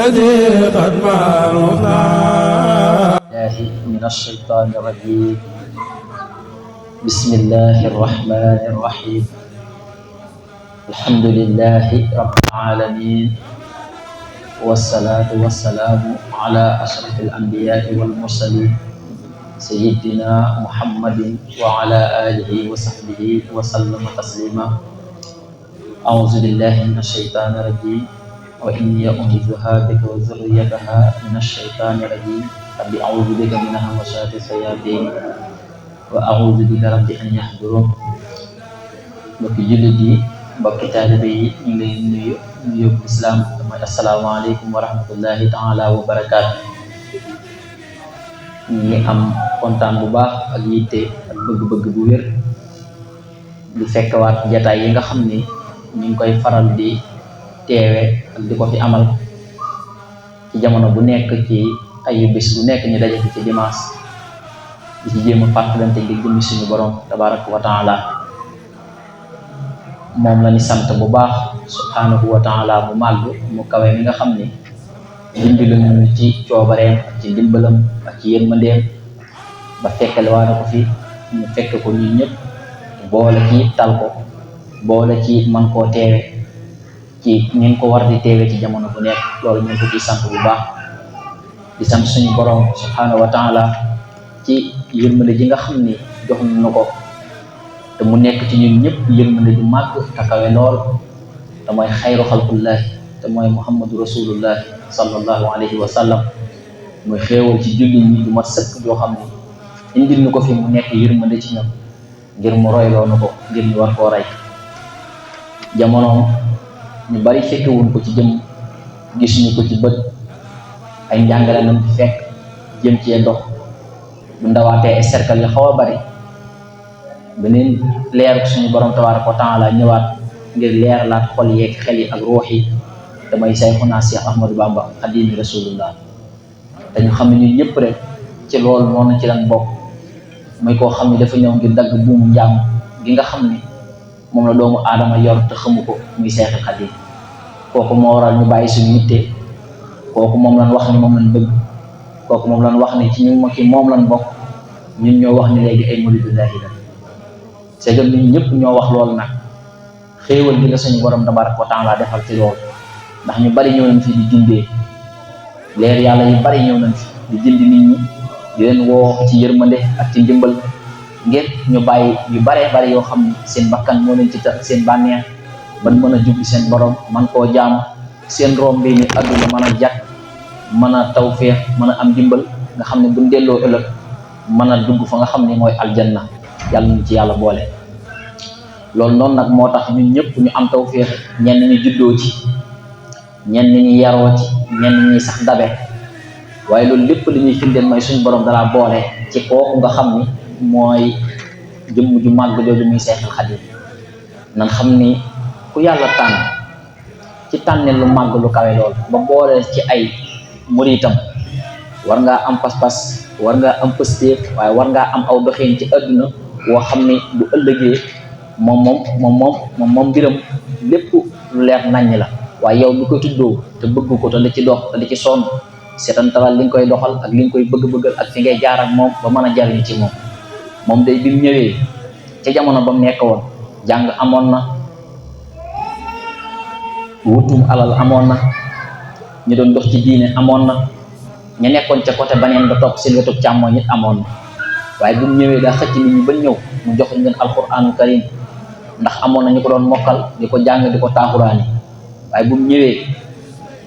الذي قد مع المختار من الشيطان الرجيم بسم الله الرحمن الرحيم الحمد لله رب العالمين والصلاة والسلام على أشرف الأنبياء والمرسلين سيدنا محمد وعلى آله وصحبه وسلم تسليما أعوذ بالله من الشيطان الرجيم وإني أعيذها بك وذريتها من الشيطان الرجيم رب أعوذ بك من همزات الشياطين وأعوذ بك رب أن يحضرون mbokki jullit yi mbokki taalibe yi ñu ngi leen nuyu nuyu lislaam mooy asalaamaaleykum wa rahmatullahi taala wa barakaatu. ñu ngi am kontaan bu baax ak yitte ak bëgg-bëgg bu wér di fekkwaat jataay yi nga xam ni ñu ngi koy faral di teewe ak di ko fi amal ci jamono bu nekk ci ayu bis bu nekk ñu daje ci dimanche di ci jéem a fàttalante ngir jëmmi suñu borom tabaraka wa taala moom la ni sant bu baax subhanahu wa taala mu màgg mu kawe mi nga xam ni dimbalu ñu ci coobareem ak ci dimbalam ak ci yërmandeem ba fekkale waa na ko fi ñu fekk ko ñun ñëpp boole ci tal ko boole ci man koo teewe ci ñu ko war di teewe ci jamono bu nekk loolu ñu ko ci sant bu baax di sant suñu borom subhanahu wa taala ci yërmande ji nga xam ni jox na ko te mu nekk ci ñun ñëpp yërmande ju màgg te kawe lool te mooy xayru xalqullahi te mooy muhammadu rasulullahi sallallahu alayhi wa sallam muy xéewal ci julli ñi du mat sëkk joo xam ne indil ñu ko fi mu nekk yërmande ci ñoom ngir mu royloo na ko ngir ñu war koo rey jamonoom ñu bari fekkewuñ ko ci jëm gisuñu ko ci bët ay njàngale nañ fi fekk jëm cee dox bu ndawaatee ay cercle yi xaw a bari beneen leer suñu borom tabaaraka wa taala ñëwaat ngir leeralaat xol yeeg xel yi ak ruux yi damay Sayxuna Seex Ahmadu Bamba xadiimi rasulullah te ñu xam ne ñun ñëpp rek ci loolu noonu ci lañ bokk muy koo xam ne dafa ñëw ngir dagg buumu njaam gi nga xam ni moom la doomu aadama yor te xamu ko muy Seexul Xadiim kooku moo waral ñu bàyyi suñu yitte kooku moom lañ wax ni moom lañ bëgg kooku moom lañ wax ni ci ñu ma ki moom lañ bokk ñun ñoo wax ni léegi ay muridullahi la c'est que ñun ñëpp ñoo wax loolu nag xéewal gi la suñu borom tabaraka wa taala defal ci loolu ndax ñu bari ñëw nañ fi di dindee leer yàlla yu bari ñëw nañ fi di dindi nit ñi di leen woo ci yërmande ak ci ndimbal ngir ñu bàyyi yu baree bari yoo xam ne seen bakkan moo leen ci tax seen bànneex ban mën a jubli seen borom man koo jaam seen rom bi ni àdduna mën a jàkk mën a tawfeex mën a am ndimbal nga xam ne buñ delloo ëllëg mën a dugg fa nga xam ne mooy aljanna yàlla ñu ci yàlla boole loolu noonu nag moo tax ñun ñëpp ñu am tawfeex ñenn ñi juddoo ci ñenn ñi yaroo ci ñenn ñi sax dabe waaye loolu lépp li ñuy firndeel mooy suñu borom dalaa boole ci kooku nga xam ni mooy jëmm ju màgg jooju muy Seexul Xadiim nan xam ni ku yàlla tànn ci tànne lu màgg lu kawe lool ba boole ci ay muritam war ngaa am pas-pas war ngaa am pëstéef waaye war ngaa am aw doxin ci àdduna woo xam ni bu ëllëgee moom mbiram lépp lu leer naññ la waaye yow mi koy tuddoo te bëgg ko te li ci dox te li ci sonn seetantalal li nga koy doxal ak li nga koy bëgg-bëggal ak fi ngay jaar ak moom ba mën a jariñ ci moom day bi mu ñëwee ca jamono ba mu nekk woon jàng amoon na wutum alal amoon na ñu doon dox ci diine amoon na ñu nekkoon ca côté baneen ba topp seen wetu càmmooñ it amoon na waaye bu mu ñëwee daa xëcc nit ñi ba ñëw mu jox leen alquraanul karim ndax amoon na ñu ko doon mokkal di ko jàng di ko taaxuraani waaye bu mu ñëwee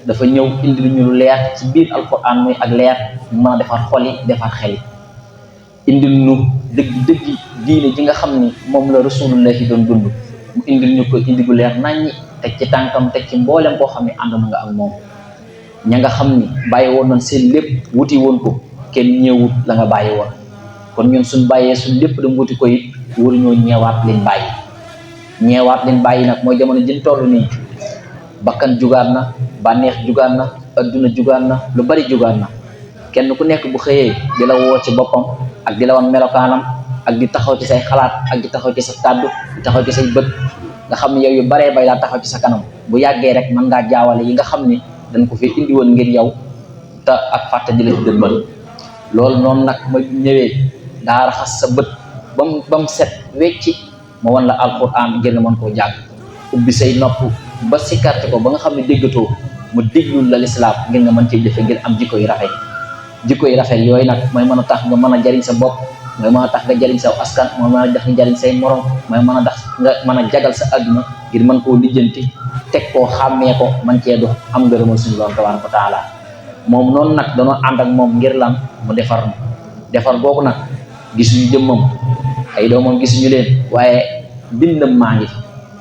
dafa ñëw indi ñu lu leer ci biir alquraan muy ak leer ñu mën a defar xol yi defar xel yi indil ñu dëgg diine ji nga xam ni moom la rasulullahi doon dund mu indil ñu ko indi gu leer naññi teg ci tànkam teg ci mboolem koo xam ne ànd na nga ak moom ña nga xam ni bàyyi woon nañ seen lépp wuti woon ko kenn ñëwut la nga bàyyi woon kon ñun suñ bàyyee suñ lépp dem wuti ko it waruñoo ñeewaat liñ bàyyi nag mooy jamono jën toll nii bakkan jugaat na bànneex jugaat na adduna jugaat na lu bari jugaat na kenn ku nekk bu xëyee di la woo ci boppam ak di la wan melokaanam ak di taxaw ci say xalaat ak di taxaw ci sa kàddu di taxaw ci say bët nga xam ne yow yu baree bay laa taxaw ci sa kanam bu yàggee rek mën ngaa jaawale yi nga xam ni dañ ko fi indi woon ngir yow te ak fàtte di la ci dëmbal loolu noonu nag ma ñëwee daa raxas sa bët bam set wecci ma wan la alquran ngir nga mën koo jàng ubbi say nopp ba sikkarte ko ba nga xam ne déggatoo mu déglul la lislaam ngir nga mën cee jëfe ngir am jikko yu rafet yooyu nag mooy mën a tax nga mën a jariñ sa bopp mooy mën a tax nga jariñ sa askan mooy mën a tax nga jariñ say morom mooy mën a tax nga mën a jagal sa adduna ngir mën koo lijjanti teg koo xàmmee ko man cee dox am ngërëmal suñu borom tabaaraka wa taala moom noonu nag danoo ànd ak moom ngir lan mu defar googu nag gisuñu jëmmam ay doomam gisuñu leen waaye mbindam maa ngi fi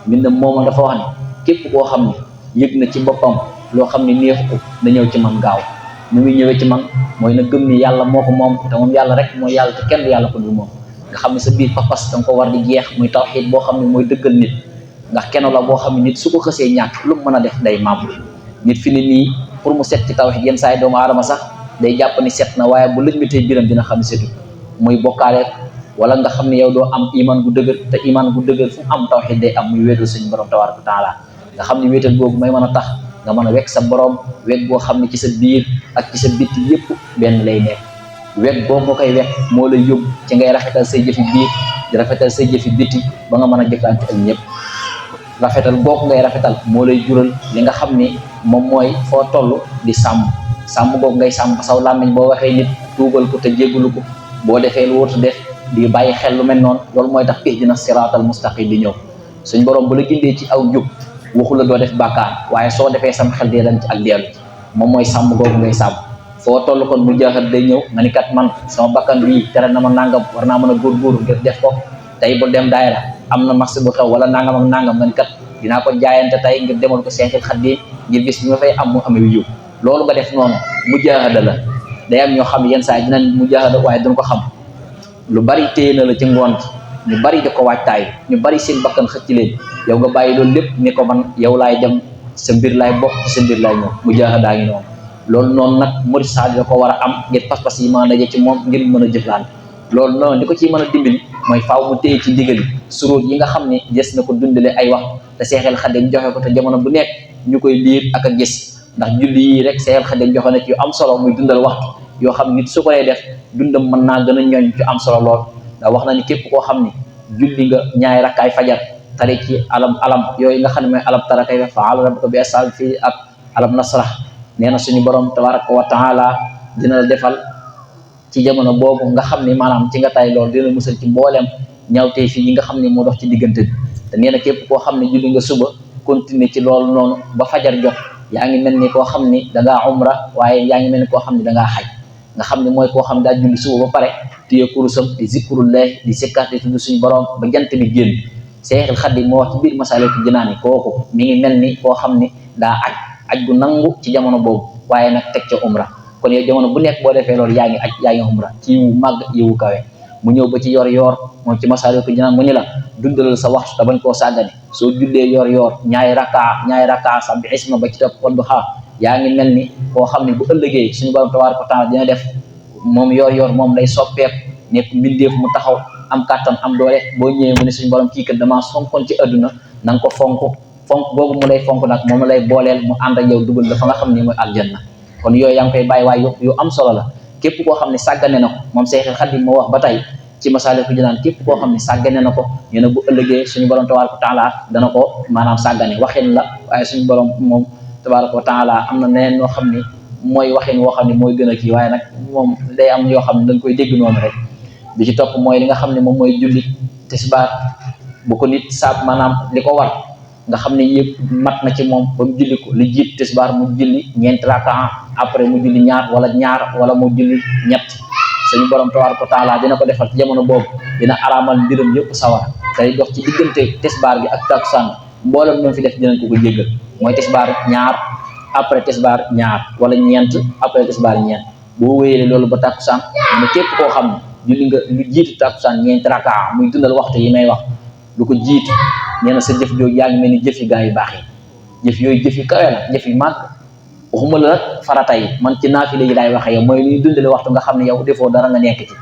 mbindam moom dafa wax ne képp koo xam ne yëg na ci boppam loo xam ne neexu ko na ñëw ci man gaaw nu muy ñëwee ci man mooy na gëm ni yàlla moo ko moom te moom yàlla rek mooy yàlla te kenn du yàlla ko dul moom nga xam ne sa biir pas-pas danga ko war di jeex muy tawxiid boo xam ne mooy dëggal nit ndax kenn la boo xam ne nit su ko xësee ñàkk lu mu mën a def day màbb nit fi ni nii pour mu set ci tawxiid yenn saa yi doomu aadama sax day jàpp ni set na waaye bu lëj mi tey biram dina xam ne setu muy bokkaale wala nga xam ne yow doo am iman gu dëgër te iman gu dëgër fu am tawxiid day am muy wéetal suñu borom tabaaraka wa taala nga xam ne wéetal boobu may mën a tax nga mën a wekk sa borom wekk boo xam ne ci sa biir ak ci sa bitti yépp benn lay nekk wekk boo nga koy wekk moo lay yóbbu ci ngay rafetal say jëfi biir di rafetal say jëfi bitti ba nga mën a jëflante ak ñëpp rafetal googu ngay rafetal moo lay jural li nga xam ni moom mooy foo toll di sàmm googu ngay sàmm ba saw làmmiñ boo waxee nit tuubal ko te jéggalu ko boo defee lu wut def di bàyyi xel lu mel noonu loolu mooy tax ihdina siraatal mustaqim di ñëw suñ borom bu la gindee ci aw njub waxu la doo def bàkkaar waaye soo defee sam xel dee dem ci ak dellu moom mooy sàmm googu ngay sàmm foo toll kon mu jaaxat day ñëw nga ni kat man sama bakkan bii tere na ma nangam war naa mën a góorgóorlu ngir def ko tey bu dem daayira am na marché bu xew wala nangam ak nangam nga ni kat dinaa ko jaayante tey ngir demal ko Seexul Xadiim ngir bis bi ma fay am mu amee yiw loolu nga def noonu mu jaahada la day am ñoo xam yenn saa yi dinañ mu jaahada waaye duñ ko xam lu bari téye na la ci ngoon ñu bari di ko waajtaay ñu bari seen bakkan xëcc leen yow nga bàyyi loolu lépp ni ko man yow laay dem sa mbir laay bokk sa mbir laay ñëw mu jaaxadaa ngi noonu loolu noonu nag murid saadi da ko war a am ngir pas-pas yi mën a daje ci moom ngir mën a jëflante loolu noonu li ko ciy mën a dimbali mooy faaw mu téye ci ndigal suróot yi nga xam ne des na ko dundale ay wax te Seexul Xadiim joxe ko te jamono bu nekk ñu koy liir ak a gis ndax julli yii rek Seexul Xadiim joxe na ci yu am solo muy dundal waxtu yoo xam nit su ko dee def dundam mën naa gën a ñooñ ci am solo lool ndax wax na ni képp koo xam ne julli nga ñaari rakkaay fajar tari ci alam yooyu nga xam ne mooy alam tara kayfa fa'ala rabbuka bi ashaabil fiil ak alam nasrah nee na suñu borom tabaraka wa taala dina la defal ci jamono boobu nga xam ne maanaam ci nga tay loolu dina musal ci mboolem ñaawtee fii yi nga xam ne moo dox ci diggante bi te nee na képp koo xam ne julli nga suba continuer ci loolu noonu ba fajar jot yaa ngi mel ni koo xam ni da ngaa umra waaye yaa ngi mel ni koo xam ne da ngaa xaj nga xam ne mooy koo xam ne daa julli suba ba pare téye kurusam di zikrullah di sikkat di tudd suñu borom ba jant bi génn Seexul Xadiim moo wax ci biir Masaalikul Jinaan kooku mi ngi mel ni koo xam ni daa aj gu nangu ci jamono boobu waaye nag teg ca umra kon yow jamono bu nekk boo defee loolu yaa ngi aj yaa ngi umra ci yiwu màgg yiwu kawe mu ñëw ba ci yor moom ci Masaalikul Jinaan mu ni la dundalal sa waxtu te bañ koo sàggane soo jullee yor ñaari rakkaa sax bi isma ba ci topp wadduha yaa ngi mel ni koo xam ne bu ëllëgee suñu borom tabaaraka wa taala dina def moom yor moom lay soppeeku nekk mbindeef mu taxaw am kàttan am doole boo ñëwee mu ne suñu borom kii kat damaa fonkoon ci adduna na nga ko fonk boobu mu lay fonk nag moom lay booleel mu ànd ak yow dugal la fa nga xam ne mooy aljanna kon yooyu yaa ngi koy bàyyi waaye yu am solo la képp koo xam ne sàggane na ko moom Seexul Xadiim moo wax ba tey ci Masaalikul Jinaan képp koo xam ne sàggane na ko ñu ne bu ëllëgee suñu borom tabaaraka wa taala dana ko maanaam sàggane waxin la waaye suñu borom moom tabaaraka wa taala am na neneen noo xam ne mooy waxin woo xam ne mooy gën a kii waaye nag moom day am yoo xam ne dañ koy dégg noonu rek bi ci topp mooy li nga xam ne moom mooy julli tisbaar bu ko nit saab maanaam li ko war nga xam ne yëpp mat na ci moom ba mu julli ko li jiit tisbaar mu julli ñeenti rakaa après mu julli ñaar wala mu julli ñett suñu borom tabaaraka wa taala dina ko defal ci jamono boobu dina araamal mbiram yëpp sawar tey dox ci diggante tisbaar gi ak takkusaan mboolem ñoom fi def dinañ ko jéggal mooy tisbaar ñaar après tisbaar ñaar wala ñeent après tisbaar ñeent boo wéyee loolu ba takkusaan mu képp koo xam ne julli nga lu jiitu takkusaan ñeenti rakaa muy dundal waxtu yi may wax lu ko jiitu nee na sa jëf jooju yaa ngi mel ni jëf yi gaa yu baax yi jëf yooyu jëf yi kawe la jëf yi màgg waxuma la nag farata yi man ci naafile yi laay waxee yow mooy luy dundale waxtu nga xam ne yow defoo dara nga nekk ci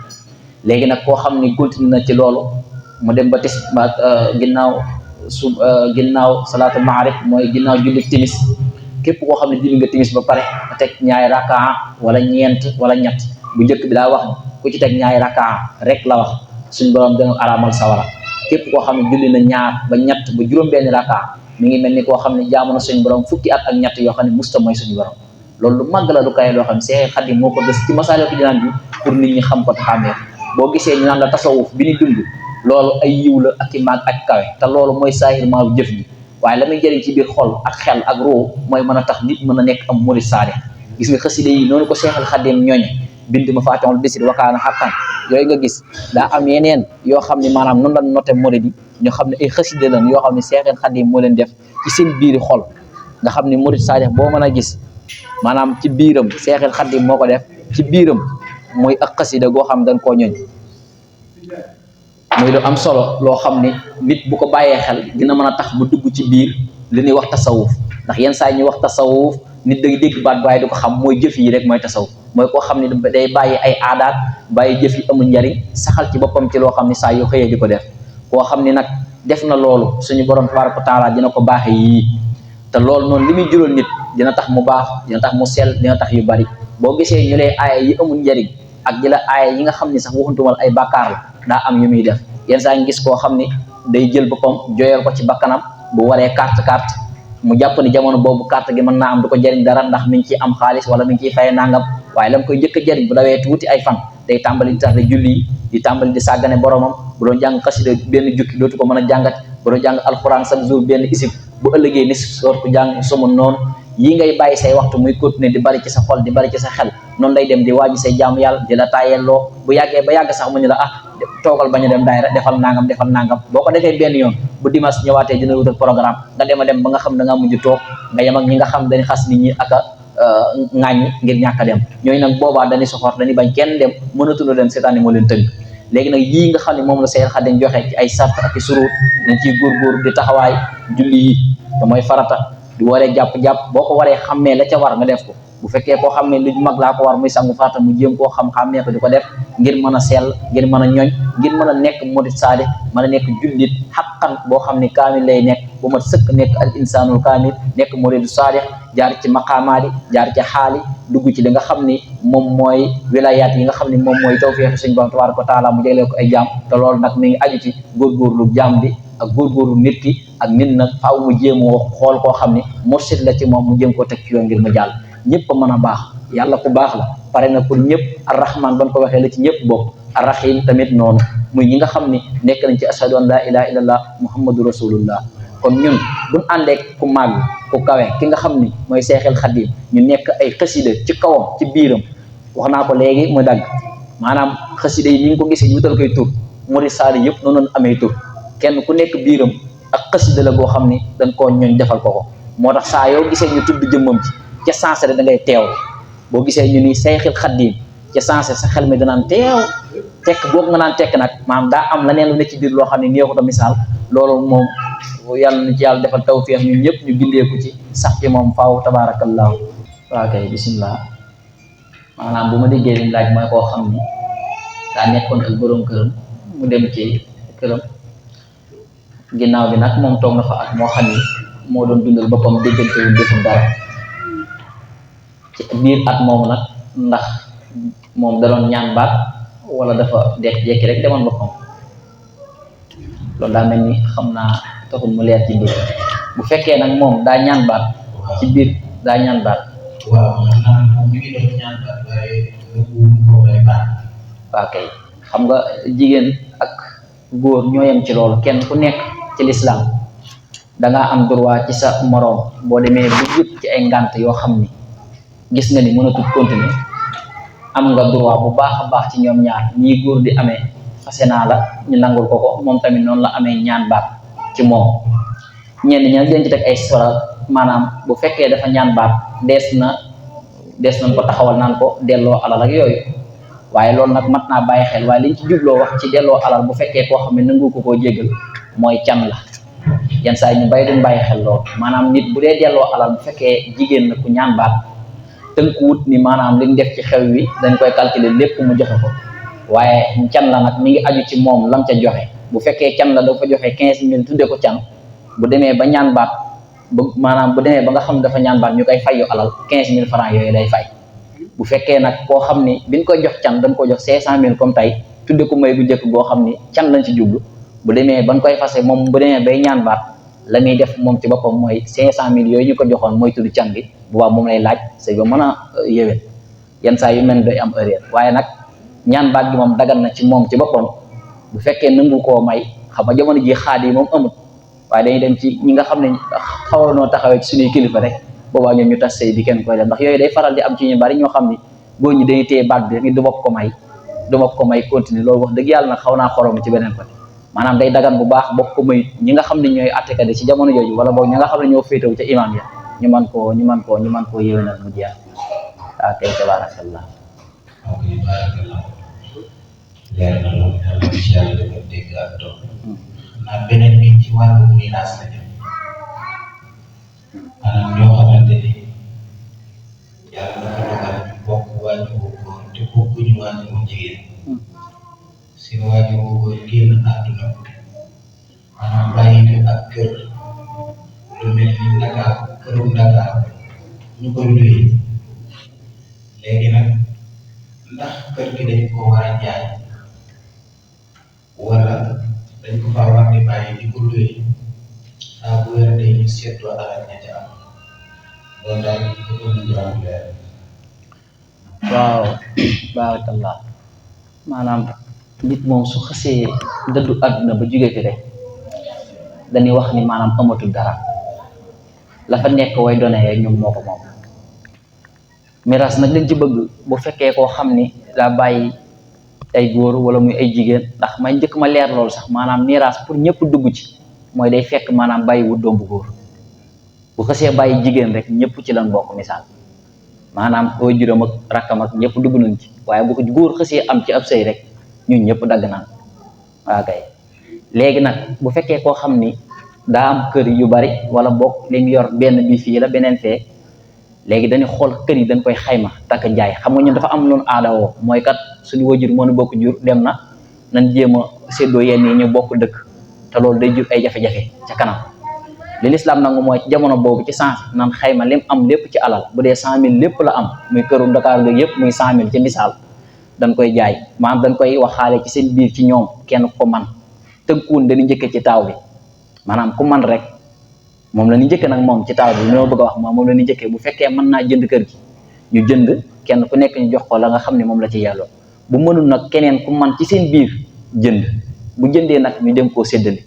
léegi nag koo xam ne continue na ci loolu mu dem ba ginnaaw salaatul maarif mooy ginnaaw julli timis képp koo xam ne julli nga timis ba pare nga teg ñaari rakaa wala ñeent wala ñett bu njëkk bi daa wax ku ci teg ñaari rakaa rek la wax suñ borom dana araamal sawara képp koo xam ne julli na ñaar ba ñett ba juróom-benn rakaa mi ngi mel ni koo xam ne jaamu na suñ borom fukki at ak ñett yoo xam ne musta mooy suñu borom loolu lu màgg la lu kaye loo xam ne Seex Xaadim moo ko des ci Masaalikul Jinaan bi pour nit ñi xam ko te xàmmee boo gisee ñu naan la tasawuf bi ni dund loolu ay yiw la ak i maag ak kawe te loolu mooy saahir maalu jëf ji waaye la muy jëriñ ci biir xol ak xel ak roo mooy mën a tax nit mën a nekk am murid saadix gis nga xaside yi noonu ko Seexal Xaadim ñooñe bind ma faatixul bisri wakaana xaqan yooyu nga gis daa am yeneen yoo xam ne maanaam noonu la noté murid yi ñu xam ne ay xaside lan yoo xam ne Seexal Xaadim moo leen def ci seen biiri xol nga xam ne murid saadix boo mën a gis maanaam ci biiram Seexal Xaadim moo ko def ci biiram muy ak xasida goo xam dañ koo ñooñ muy lu am solo loo xam ni nit bu ko bàyyee xel dina mën a tax bu dugg ci biir li ñuy wax tasawuf ndax yenn saa yi ñuy wax tasawuf nit day dégg baat waaye du ko xam mooy jëf yi rek mooy tasawuf mooy koo xam ne day bàyyi ay aadaat bàyyi jëf yi amul njariñ saxal ci boppam ci loo xam ne saa yoo xëyee di ko def koo xam ni nag def na loolu suñu borom tabaaraka wa taala dina ko baaxee yii te loolu noonu li muy jural nit dina tax mu baax dina tax mu sell dina tax yu bari boo gisee ñu lay aaya yi amul njariñ ak di la aaya yi nga xam ni sax waxuntumal ay bàkkaar la daa am yu muy def yenn saa ngi gis koo xam ni day jël boppam jooyal ko ci bakkanam bu waree carte mu jàpp ni jamono boobu carte gi mën naa am du ko jëriñ dara ndax mi ngi ciy am xaalis wala mi ngi ciy fay nangam waaye la mu koy jëkk a jëriñ bu dawee tuuti ay fan day tàmbali di tax de julli yi di tàmbali di sàggane boromam bu doon jàng xasida benn jukki dootu ko mën a jàngat bu doon jàng alxuraan chaque jour benn isib bu ëllëgee ni soor ko jàng somun noonu yi ngay bàyyi say waxtu muy continuer di bari ci sa xol di bari ci sa xel noonu lay dem di waaji say jaamu yàlla di la taayelloo bu yàggee ba yàgg sax mu ñu la toogal bañu dem daayira defal nangam boo ko defee benn yoon bu dimanche ñëwaatee dina wutal programme nga dem a dem ba nga xam da nga mujj toog nga yem ak ñi nga xam dañuy xas nit ñi ak a ŋaaññi ngir ñàkk a dem ñooñu nag boobaa dañuy soxor dañuy bañ kenn dem mënatuñu leen seetaani moo leen tënk léegi nag yii nga xam ne moom la Seex Xaadim joxe ci ay sart ak i suruut dañ ciy góorgóor di taxawaay julli yi te mooy farata di waree jàpp boo ko waree xammee la ca war nga def ko bu fekkee koo xam ne lu mag laa ko war muy sangu farata mu jéem koo xam-xammee ko di ko def ngir mën a sell ngir mën a ñoñ ngir mën a nekk murid saadix mën a nekk jullit xaqan boo xam ne kaamil lay nekk bu mat sëkk nekk al insaanul kaamil nekk muridu saadix jaar ci maqaamaadi jaar ci xaali dugg ci li nga xam ni moom mooy wilayaat yi nga xam ne moom mooy tawfiix suñu borom tabaaraka wa taala mu jeglee ko ay jaam te loolu nag mi ngi aju ci góorgóorlu jaam bi ak góorgóorlu nit ki ak nit nag faaw mu jéem xool koo xam ne mursid la ci moom mu jéem koo teg ci yoon ngir mu jàll ñëpp a mën a baax yàlla ku baax la pare na pour ñëpp arrahman ban ko waxee la ci ñëpp bokk arrahim tamit noonu muy ñi nga xam ni nekk nañ ci ashhadu an laa ilaha illallah muhammadu rasulullah kon ñun buñ àndee ku màgg ku kawe ki nga xam ni mooy Seexal Xaadim ñu nekk ay xasida ci kawam ci biiram wax naa ko léegi mu dagg maanaam xasida yi ni nga ko gisee ñu wutal koy tur murid saadi yëpp noonu amee tur kenn ku nekk biiram ak xasida la boo xam ni dañ koo ñooñ defal ko moo tax saa yoo gisee ñu tudd jëmmam ci ca sensé da ngay teew boo gisee ñu ni Seexal Xaadim ca sensé sa xel mi danaan teew tekk boobu nga naan tekk nag maanaam daa am leneen lu ne ci biir loo xam ne neexut a misaal loolu moom yàlla na ci yàlla defal tawfiix ñun ñëpp ñu bindeeku ci sax ci moom faaw tabaarakallaahu waa kay bisimilah maanaam bu ma déggee liñ laaj mooy koo xam ni daa nekkoon ak borom këram mu dem ci këram ginnaaw bi nag moom toog na fa ak moo xam ni moo doon dundal boppam déggante wu deful dara ci biir at moomu nag ndax moom da doon ñaan baat wala dafa jekki rek demoon boppam loolu daa mel ni xam naa taxul mu leer ci mbir bu fekkee nag moom daa ñaan baat ci biir daa ñaan baat waaw moom mi ngi doon ñaan baat waaye ko lay baat waa kay xam nga jigéen ak góor ñoo yem ci loolu kenn ku nekk ci lislaam dangaa am droit ci sa moroom boo demee bu jub ci ay ngànt yoo xam ni gis nga ni mënatul continuer am nga droit bu baax a baax ci ñoom ñaar ñii góor di amee fase naa la ñu nangul ko moom tamit noonu la amee ñaan baat ci moom ñenn ñi nag dañ ci teg ay sora maanaam bu fekkee dafa ñaan baat dees nañ ko taxawal naan ko delloo alal ak yooyu waaye loolu nag mat naa bàyyi xel waaye liñ ci jubloo wax ci delloo alal bu fekkee koo xam ne nangu ko koo jéggal mooy can la yenn saa yi ñu bay duñ bàyyi xel loolu maanaam nit bu dee delloo alal bu fekkee jigéen na ku ñaan baat tënkuwut ni maanaam liñ def ci xew wi dañ koy calculer lépp mu joxe ko waaye can la nag mi ngi aju ci moom lam ca joxe bu fekkee can la dafa joxe 15 000 tudde ko can bu demee ba ñaan baat maanaam bu demee ba nga xam dafa ñaan baat ñu koy fay yu alal 15000 francs yooyu lay fay bu fekkee nag koo xam ni biñ koy jox can dañ ko jox 500000 comme tey tudde ko may bu njëkk goo xam ni can lañ ci jublu bu demee bañ koy fase moom bu demee bay ñaan baat la muy def moom ci boppam mooy 500000 yooyu ñu ko joxoon mooy tudd can bi bu baax moom lay laaj sëy ba mën a yéwén yenn saa yu mel day am erreur waaye nag ñaan baat gi moom dagan na ci moom ci boppam bu fekkee nangu koo may xam nga jamono ji xaad yi moom amut waaye dañuy dem ci ñi nga xam ne xaw noo taxawee ci suñuy kilifa rek boobaa ñoom ñu tas sëy di kenn koy def ndax yooyu day faral di am ci ñu bari ñoo xam ni góor ñi dañuy téye baat bi rek ni du ma ko may continuer loolu wax dëgg yàlla nag xaw naa xorom ci beneen côté maanaam day dagan bu baax bokk ko may ñi nga xam ne ñooy attekade ci jamono jooju wala boog ñi nga xam ne ñoo féetewu ca imam ya ñu man koo yéwénal mu jeex waaw kay tabarakallah ok barakallah leer na loolu yàlla incha allah dafa dégg ak topp naa beneen bi ci wàllu miraas la jëm maanaam ñoo xamante ni yàlla dafa dogal ñu bokk waajur wu góor te bokkuñu waajur wu jigéen seen waajur wu góor génn àdduna maanaam bàyyi fi ak kër lu mel ni Dakar kërum Dakar ñu koy luye léegi nag ndax kër gi dañ ko war a jaay wala dañ ko faa war di bàyyi di ko luye saa bu weer day ñu seetloo alal ña ca am loolu daal bëggoon nañu am leer. waaw barakallah maanaam nit moom su xasee dëddu àdduna ba jóge fi rek dañuy wax ni maanaam amatul dara la fa nekk way doone rek ñoom moo ko moom miraas nag lañ ci bëgg bu fekkee koo xam ni daa bàyyi ay góor wala muy ay jigéen ndax may njëkk ma leer loolu sax maanaam miraas pour ñëpp dugg ci mooy day fekk maanaam bàyyi wut doom bu góor bu xasee bàyyi jigéen rek ñëpp ci lan bokk misaal maanaam oo juróom ak rakkam ak ñëpp dugg nañ ci waaye bu ko góor xasee am ci ab sëy rek ñun ñëpp dagg naan waa kay léegi nag bu fekkee koo xam ni daa am kër yu bari wala bokk li mu yor benn bi fii la beneen fee léegi dañuy xool kër yi dañ koy xayma takk jaay xam nga ñun dafa am loon aada woo mooy kat suñu wajur moo nu bokk jur dem na nañ jéem a séddoo yenn yi ñu bokk dëkk te loolu day jur ay jafe-jafe ca kanam li lislaam nangu mooy ci jamono boobu ci sens nan xayma lim am lépp ci alal bu dee 100000 lépp la am muy këru Dakar léegi yëpp muy 100000 ci misaal dañ koy jaay maanaam dañ koy waxaale ci seen biir ci ñoom kenn ko man tënkuwun dañu njëkke ci taaw bi maanaam ku man rek moom la ñu njëkkee nag moom ci taaw bi ñoo bëgg a wax moom la ñu njëkkee bu fekkee mën naa jënd kër gi ñu jënd kenn ku nekk ñu jox ko la nga xam ne moom la ci yelloo bu mënul nag keneen ku man ci seen biir jënd bu jëndee nag ñu dem koo séddale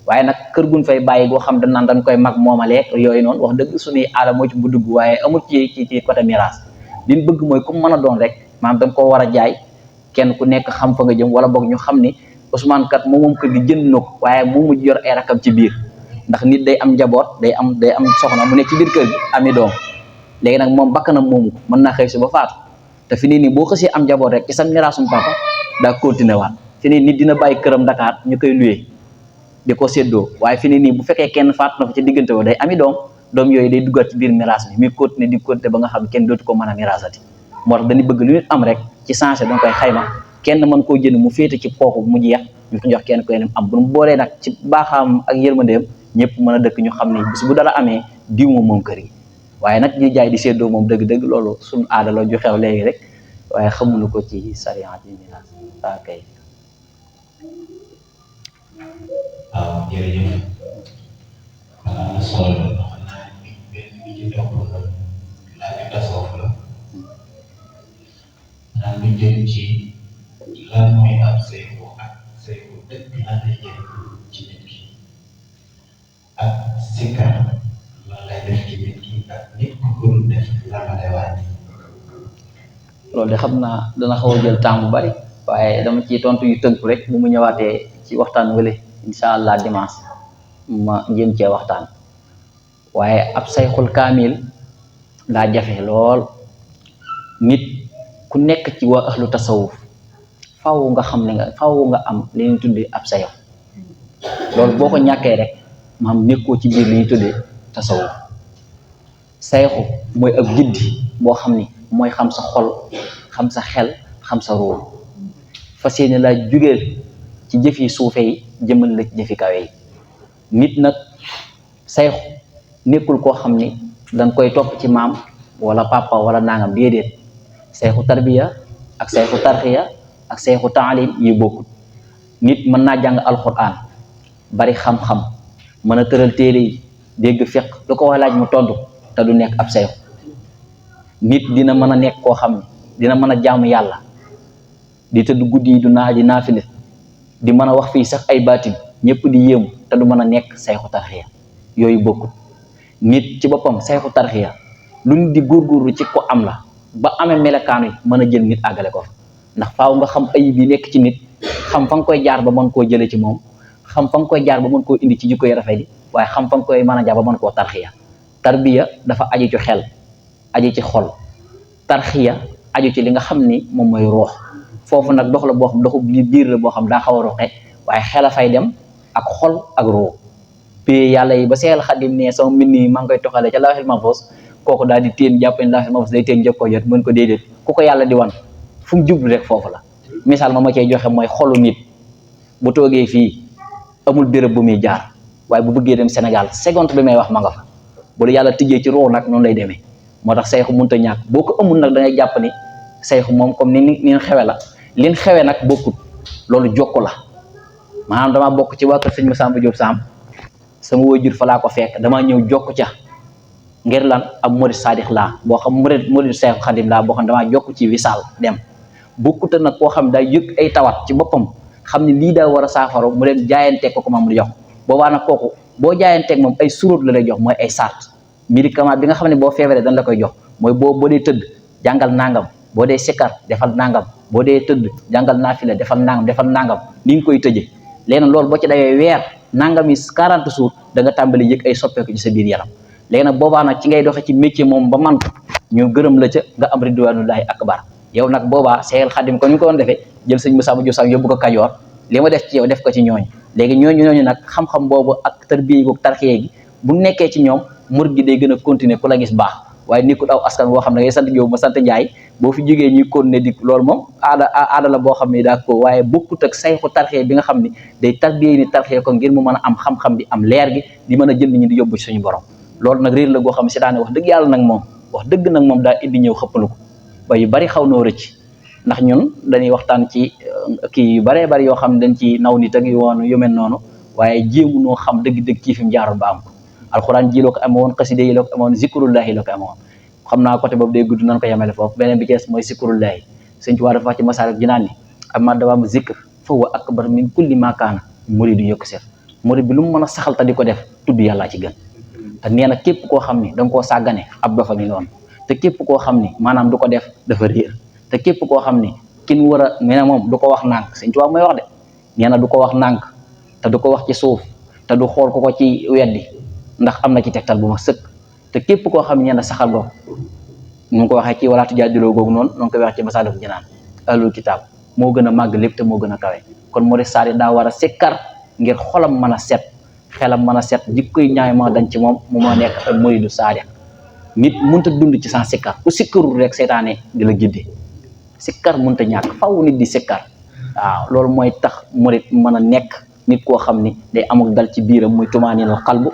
waaye nag kër guñ fay bàyyi goo xam dañ koy mag moomalee yooyu noonu wax dëgg suñuy aada moo ci bu dugg waaye amul ci côté miraas li ñu bëgg mooy ku mën a doon rek maanaam dañ koo war a jaay kenn ku nekk xam fa nga jëm wala boog ñu xam ni Ousmane kat moom kër gi jënd na ko waaye mu mujj yor ay rakam ci biir ndax nit day am njaboot day am soxna mu nekk ci biir kër gi ami doom léegi nag moom bakkanam moomu ko mën naa xëy su ba faatu te fi nii boo xësee am njaboot rek ci sa miraasum papa daa continuer waat fi nii nit dina bàyyi këram Dakar ñu koy luyee di ko séddoo waaye fi nii bu fekkee kenn faatu na fa ci diggante wo day ami doom yooyu day duggaat ci biir miraas bi muy continuer ba nga xam kenn dootu ko mën a miraasati moo tax dañuy bëgg lu nit am rek ci sensé danga koy xayma kenn mën koo jënd mu féete ci kooku mu jeex ñu ko jox kenn ko yeneen am bu mu boolee nag ci baaxaam ak yërmandeem ñëpp mën a dëkk ñu xam ne bis bu dara amee diw moom kër yi waaye nag ñuy jaay di séddoo moom dëgg-dëgg loolu suñu aada la ju xew léegi rek waaye xamuñu ko ci sariya ci miraas waaw kay waaw jërëjëf am na solo la xam naa benn bi ci topp laaju tasawuf la maanaam lu jëm ci lan mooy ab saytu ak saytu dëgg lan lay jëriñ ci nit ki ak sikar lan lay def ci nit ki ak nit ku ko dul def lan la lay wàññi. loolu de xam naa dana xaw a jël temps bu bari waaye dama ciy tontu yu tënku rek bu mu ñëwaatee ci waxtaan wële incha allah dimanche ma jëm cee waxtaan waaye ab sayxul kaamil daa jafe lool nit ku nekk ci waa ahlu tasawuf faaw nga xam ne faaw nga am li ñuy tuddee ab sayx loolu boo ko ñàkkee rek maam nekkoo ci biir li ñuy tuddee tasawuf sayxu mooy ab giddi boo xam ni mooy xam sa xol xam sa xel xam sa ruux fas yéene laa jugeel ci jëf yi suufe yi jëmal la ci jëfi kawe yi nit nag sayxu nekkul koo xam ni danga koy topp ci maam wala papa wala nangam déedéet seexu tarbiya ak seexu tarxiya ak seexu taalim yi bokkut. nit mën naa jàng alquran bari xam-xam mën a tëral téere yi dégg fiq lu ko wax laaj mu tontu te du nekk ab seexu. nit dina mën a nekk koo xam ne dina mën a jaamu yàlla di tëdd guddi yi du naa di naafile di mën a wax fii sax ay baatin ñëpp di yéemu te du mën a nekk seexu tarxiya. yooyu bokkut. nit ci boppam seexu tarxiya lu nit di góorgóorlu ci ko am la ba amee melakaanu yi mën a jël nit àggale ko fa ndax faaw nga xam ayib yi nekk ci nit xam fa nga koy jaar ba mën koo jëlee ci moom xam fa nga koy jaar ba mën koo indi ci jikko yi rafet yi waaye xam fa nga koy mën a jaar ba mën koo tarxiya. tarbiya dafa aju ci xel aju ci xol, tarxiya aju ci li nga xam ni moom mooy ruux. foofu nag dox la boo xam doxu biir la boo xam daa xaw a roqe waaye xel a fay dem ak xol ak ruux. pie yàlla yi ba Seexal Xadim ne sama mbind yi maa ngi koy toxalee ca lawhil mahfuz kooku daal di téen jàpp ne lawhil mahfuz day téen jokkoo jot mën ko déedéet ku ko yàlla di wan fu mu jublu rek foofu la. misaal ma cay joxe mooy xolu nit bu toogee fii amul béréb bu muy jaar waaye bu bëggee dem Sénégal seconde bi may wax ma nga fa bu la yàlla tijjee ci ruux nag noonu lay demee. moo tax sayxu mënut a ñàkk boo ko amul nag da ngay jàpp ni sayxu moom comme ni xewe la lin xewe nag bokkut. loolu jokku la maanaam damaa bokk ci waa kër sëñ Massamba Diop Samb sama waajur fa laa ko fekk damaa ñëw jokk ca ngir lan ab murid sadix laa boo xam murid Seexu Xadim laa boo xam damaa jokk ci wisaal dem bokkute nag koo xam daa yëg ay tawat ci boppam xam ne lii daa war a saafaro mu dem jaayanteeg ko maam di jox boobaa nag kooku boo jaayanteeg moom ay suróot la lay jox mooy ay sart médicament bi nga xam ne boo feebaree dañ la koy jox mooy boo dee tëdd jàngal nangam boo dee sikkar defal nangam boo dee tëdd jàngal naafila defal nangam ni nga koy tëjee léegi nag loolu boo ci dawee weer nangam yi 40 jours da nga tàmbali yëg ay soppeeku ci sa biir yaram léegi nag boobaa nag ci ngay doxe ci métier moom ba man ñu gërëm la ca nga am ridwanullahi akbar yow nag boobaa Seexal Xadim ko ñu ko doon defee jël sëñ Massamba Diop Samb yóbbu ko Kajoor li ma def ci yow def ko ci ñooñ léegi ñooñu nag xam-xam boobu ak tarbiya gu tarxiya gi bu nekkee ci ñoom murid gi day gën a continuer ku la gis baax waaye nekkul aw askan boo xam ne ngay sant Diop ma sant Njaay boo fi jógee ñuy continuer di loolu moom aada la boo xam ne daa ko waaye bokkut ak sayxu tarxiya bi nga xam ni day tarbiya ni tarxiya ko ngir mu mën a am xam-xam bi am leer gi di mën a jël nit ñi di yóbbu ci suñu borom loolu nag réer la goo xam ne si daane wax dëgg yàlla nag moom wax dëgg nag moom daa indi ñëw xëppalu ko ba yu bari xaw noo rëcc ndax ñun dañuy waxtaan ci kii yu baree bari yoo xam ne dañ ci naw nit ak yu mel noonu waaye jéemu noo xam dëgg-dëgg kii fi mu jaaroon ba am ko alxuraan ji loo ko amoon xaside yi loo ko amoon zikrullahi loo ko amoon xam naa côté boobu day gudd nañ ko yemale foofu beneen bi cees mooy zikrullahi sëñ Tuubaa dafa wax ci Masaalikul Jinaan ni amma dawaamu zikr fa huwa akbar min kulli ma kaana muridu yokk seet murid bi lu mu mën a saxal te di ko def tudd yàllaa ci gën te nee na képp koo xam ni da nga koo sàggane ab dofa ngi noonu te képp koo xam ni maanaam du ko def dafa réer te képp koo xam ni kin war a nee na moom du ko wax nànk sëñ Tuubaa mooy wax de nee na du ko wax nànk te du ko wax ci suuf te du xool ko ci weddi ndax am na ci tegtal bu ma sëkk te képp koo xam ne ñeen saxal googu ñu ngi ko waxee ci walaatu jaadiloo googu noonu ñu ngi koy wax ci Masaalikul Jinaan ahlul kitaab moo gën a màgg lépp te moo gën a kawe kon murid saadi daa war a sikkar ngir xolam mën a set xelam mën a set jikkoy ñaay ma dañ ci moom mu ma nekk ak muridu saadi nit mënta dund ci sans sikkar ku sikkarul rek seytaane di la gidde sikkar mënta ñàkk faw nit di sikkar waaw loolu mooy tax murid mën a nekk nit koo xam ni day amul dal ci biiram muy tumaaniinul qalbu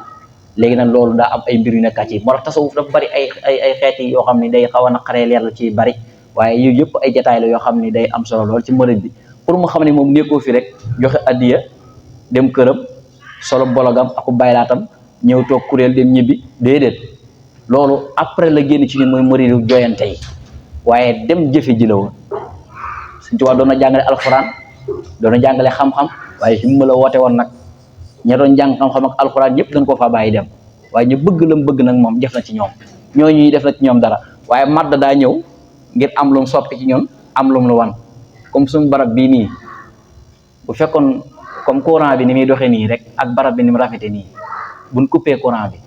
léegi nag loolu daa am ay mbir yu nekkaat ci moo tax tasawuf dafa bari ay xeeti yoo xam ni day xaw a naqaree leer la ci bari waaye yooyu yëpp ay détails la yoo xam ni day am solo lool ci murid bi pour mu xam ne moom nekkoo fi rek joxe addiya dem këram solo bologam aku baylaatam ñëw toog kuréel dem ñibbi déedéet loolu après la génn ci ñun mooy muridu joyante yi waaye dem jëfe ji la woon Sëñ Tuubaa doon na jàngale alxuraan doon na jàngale xam-xam waaye fi mu la woote woon nag ña doon jàng xam-xam ak alxuraan ñëpp dañ koo faa bàyyi dem waaye ñu bëgg lam bëgg nag moom def na ci ñoom ñooñu def na ci ñoom dara waaye madd daa ñëw ngir am lu mu soppi ci ñun am lu mu wan comme suñu barab bii nii bu fekkoon comme courant bi ni muy doxee nii rek ak barab bi ni mu rafete nii buñ coupé courant bi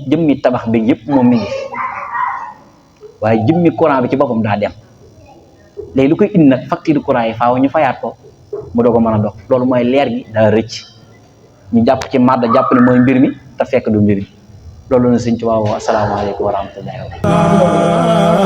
jëmmi tabax bi yëpp moom mi ngi waaye jëmmi courant bi ci boppam daa dem léegi lu koy indi nag facture courant yi faaw ñu fayaat ko mu doog a mën a dox loolu mooy leer gi daa rëcc ñu jàpp ci màdd jàpp ne mooy mbir mi te fekk du mbir mi loolu na Sëñ Tuubaa wa asalaamaaleykum wa rahmatullahi wa barakatuh